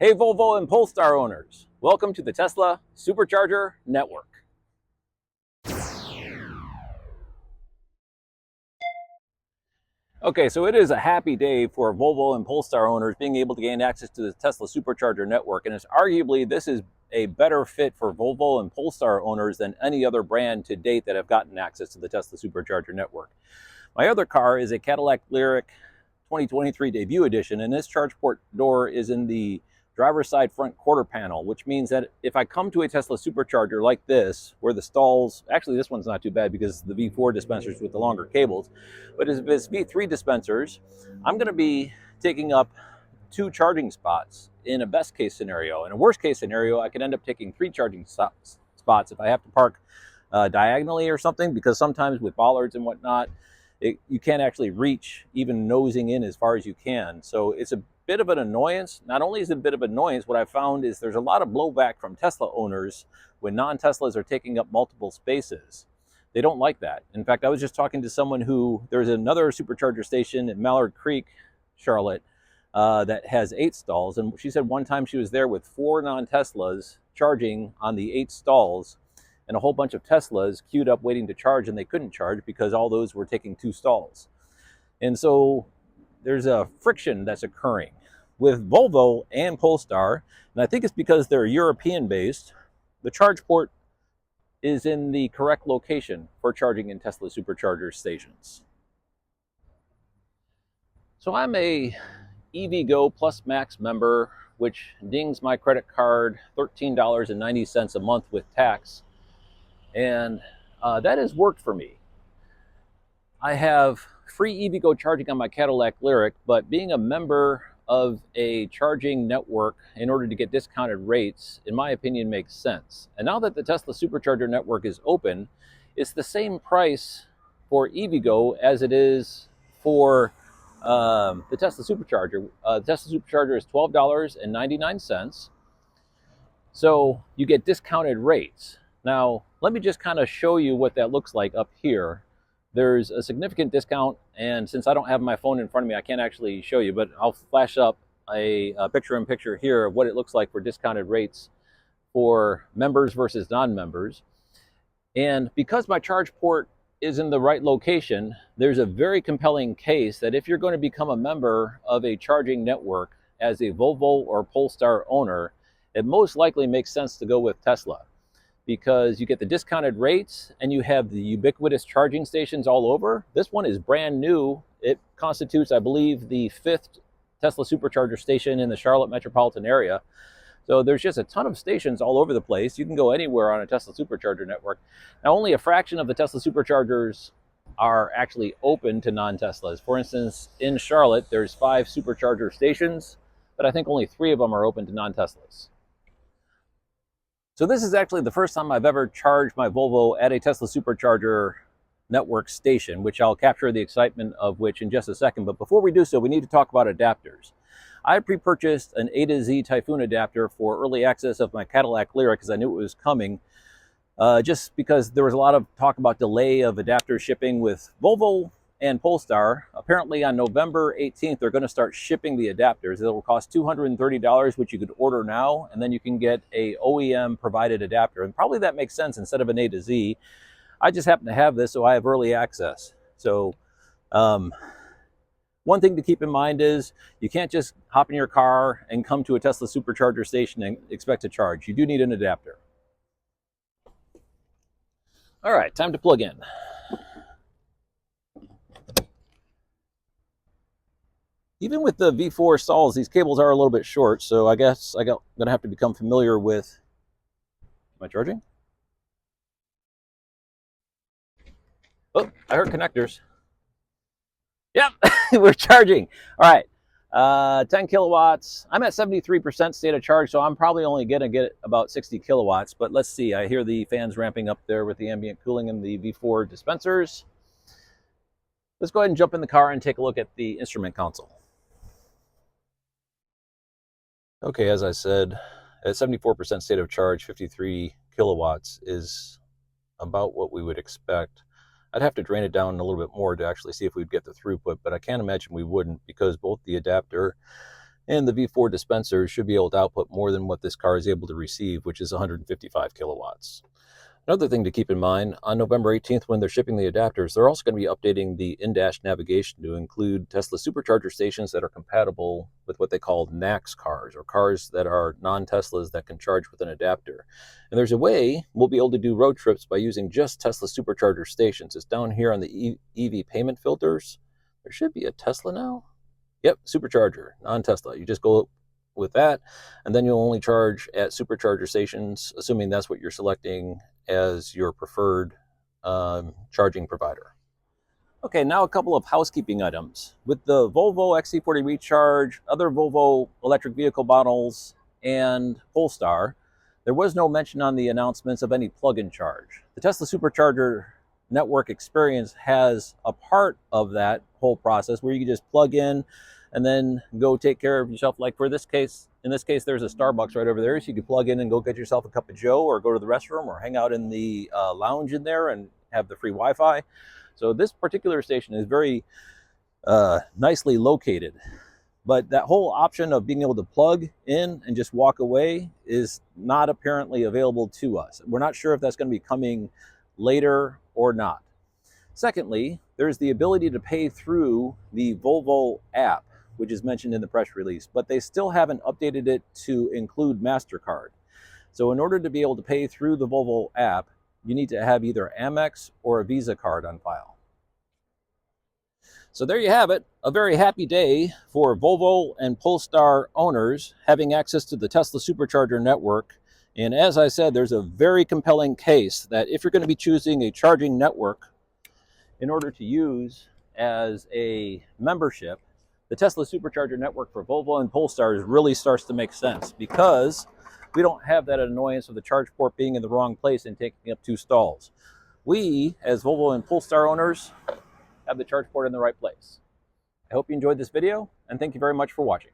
Hey Volvo and Polestar owners, welcome to the Tesla Supercharger Network. Okay, so it is a happy day for Volvo and Polestar owners being able to gain access to the Tesla Supercharger Network, and it's arguably this is a better fit for Volvo and Polestar owners than any other brand to date that have gotten access to the Tesla Supercharger Network. My other car is a Cadillac Lyriq 2023 Debut Edition, and this charge port door is in the driver's side front quarter panel, which means that if I come to a Tesla Supercharger like this, where the stalls, actually this one's not too bad because the V4 dispensers with the longer cables, but if it's V3 dispensers, I'm going to be taking up 2 charging spots in a best case scenario. In a worst case scenario, I could end up taking 3 charging spots if I have to park diagonally or something, because sometimes with bollards and whatnot, you can't actually reach even nosing in as far as you can. So it's a bit of an annoyance. Not only is it a bit of an annoyance, what I found is there's a lot of blowback from Tesla owners when non-Teslas are taking up multiple spaces. They don't like that. In fact, I was just talking to someone there's another supercharger station in Mallard Creek, Charlotte, that has 8 stalls. And she said one time she was there with 4 non-Teslas charging on the 8 stalls, and a whole bunch of Teslas queued up waiting to charge, and they couldn't charge because all those were taking 2 stalls. And so there's a friction that's occurring with Volvo and Polestar, and I think it's because they're European-based. The charge port is in the correct location for charging in Tesla Supercharger stations. So I'm a EVgo Plus Max member, which dings my credit card $13.90 a month with tax, and that has worked for me. I have free EVgo charging on my Cadillac Lyriq, but being a member of a charging network in order to get discounted rates, in my opinion, makes sense. And now that the Tesla Supercharger network is open, it's the same price for EVgo as it is for the Tesla Supercharger. The Tesla Supercharger is $12.99. So you get discounted rates. Now, let me just kind of show you what that looks like up here. There's a significant discount, and since I don't have my phone in front of me, I can't actually show you, but I'll flash up a picture-in-picture here of what it looks like for discounted rates for members versus non-members. And because my charge port is in the right location, there's a very compelling case that if you're going to become a member of a charging network as a Volvo or Polestar owner, it most likely makes sense to go with Tesla, because you get the discounted rates and you have the ubiquitous charging stations all over. This one is brand new. It constitutes, I believe, the 5th Tesla Supercharger station in the Charlotte metropolitan area. So there's just a ton of stations all over the place. You can go anywhere on a Tesla Supercharger network. Now, only a fraction of the Tesla Superchargers are actually open to non-Teslas. For instance, in Charlotte, there's 5 Supercharger stations, but I think only 3 of them are open to non-Teslas. So this is actually the first time I've ever charged my Volvo at a Tesla Supercharger network station, which I'll capture the excitement of which in just a second. But before we do so, we need to talk about adapters. I pre-purchased an A to Z Typhoon adapter for early access of my Cadillac Lyriq because I knew it was coming, just because there was a lot of talk about delay of adapter shipping with Volvo and Polestar. Apparently on November 18th, they're going to start shipping the adapters. It will cost $230, which you could order now, and then you can get a OEM provided adapter. And probably that makes sense instead of an A to Z. I just happen to have this, so I have early access. So one thing to keep in mind is you can't just hop in your car and come to a Tesla Supercharger station and expect to charge. You do need an adapter. All right, time to plug in. Even with the V4 stalls, these cables are a little bit short, so I guess I'm going to have to become familiar with... Am I charging? Oh, I heard connectors. Yep, we're charging. All right, 10 kilowatts. I'm at 73% state of charge, so I'm probably only going to get about 60 kilowatts, but let's see. I hear the fans ramping up there with the ambient cooling and the V4 dispensers. Let's go ahead and jump in the car and take a look at the instrument console. Okay, as I said, at 74% state of charge, 53 kilowatts is about what we would expect. I'd have to drain it down a little bit more to actually see if we'd get the throughput, but I can't imagine we wouldn't, because both the adapter And the V4 dispenser should be able to output more than what this car is able to receive, which is 155 kilowatts. Another thing to keep in mind, on November 18th, when they're shipping the adapters, they're also going to be updating the in-dash navigation to include Tesla Supercharger stations that are compatible with what they call NACS cars, or cars that are non-Teslas that can charge with an adapter. And there's a way we'll be able to do road trips by using just Tesla Supercharger stations. It's down here on the EV payment filters. There should be a Tesla now. Yep, Supercharger, non-Tesla. You just go with that, and then you'll only charge at Supercharger stations, assuming that's what you're selecting as your preferred charging provider. Okay, now a couple of housekeeping items. With the Volvo XC40 Recharge, other Volvo electric vehicle models, and Polestar, there was no mention on the announcements of any plug-in charge. The Tesla Supercharger network experience has a part of that whole process where you can just plug in and then go take care of yourself. Like in this case, there's a Starbucks right over there, so you can plug in and go get yourself a cup of Joe, or go to the restroom, or hang out in the lounge in there and have the free Wi-Fi. So this particular station is very nicely located. But that whole option of being able to plug in and just walk away is not apparently available to us. We're not sure if that's going to be coming later or not. Secondly, there's the ability to pay through the Volvo app, which is mentioned in the press release, but they still haven't updated it to include MasterCard. So in order to be able to pay through the Volvo app, you need to have either Amex or a Visa card on file. So there you have it, a very happy day for Volvo and Polestar owners having access to the Tesla Supercharger network. And as I said, there's a very compelling case that if you're going to be choosing a charging network in order to use as a membership, the Tesla Supercharger network for Volvo and Polestar really starts to make sense, because we don't have that annoyance of the charge port being in the wrong place and taking up 2 stalls. We, as Volvo and Polestar owners, have the charge port in the right place. I hope you enjoyed this video, and thank you very much for watching.